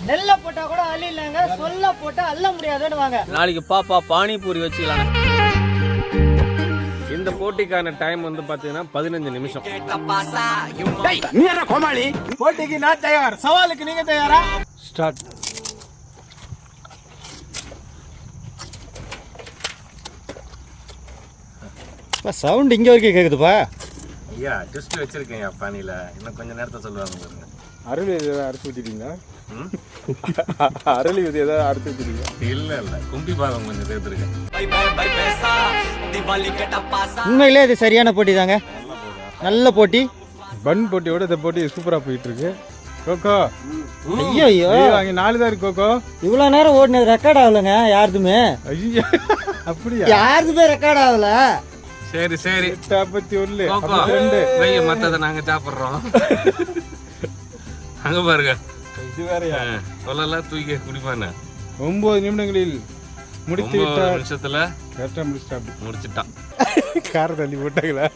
நெல்ல போட்டா கூட அள்ளிடலாங்க, சொல்ல போட்டா அள்ள முடியாதுன்னு வாங்க. நாளைக்கு பாப்பா பானிபூரி வச்சுக்கலாம். இந்த போட்டிக்கான டைம் வந்து பாத்தீங்கன்னா 15 நிமிஷம். போட்டிக்கு நான் தயார், சவாலுக்கு நீங்க தயாரா? ஸ்டார்ட். சவுண்ட் இங்க வரைக்கும் கேக்குதுப்பா. ஐயா டெஸ்ட் வச்சிருக்கேன் பானியில, இன்னும் கொஞ்ச நேரத்தை சொல்லுவாங்க பாருங்க. அரளி ஏதாவது அரைச்சி ஊற்றிட்டீங்களா? அரளி இது ஏதாவது அரைச்சி ஊற்றிட்டீங்களா? இல்ல கும்பி பாதம் கொஞ்சம் சேர்த்துருக்கேன். உண்மையிலே இது சரியான போட்டி தாங்க, நல்ல போட்டி. பன் போட்டியோட இந்த போட்டி சூப்பரா போயிட்டு இருக்கு. கோகோ ஐயோ ஐயோ, அங்க 4 தான் இருக்கு. கோகோ இவ்வளவு நேரம் ஓடினது ரெக்கார்ட் ஆகலங்க யாருதுமே. ஐயா அப்படியா? யாருதுமே ரெக்கார்ட் ஆகல. சரி சரி 51 கோகோ வெய்ய மத்தத நாங்க சாப்பிடுறோம். அங்க பாருங்க, இது வேறயா? சொல்லலாம் தூக்கி குடிப்பானே. 9 நிமிடங்களில் முடித்து 9 விட்டார். நிமிஷத்துல கரெக்டா முடிச்சிட்டான். முடிச்சிட்டான். கார தள்ளி போட்டாங்களா?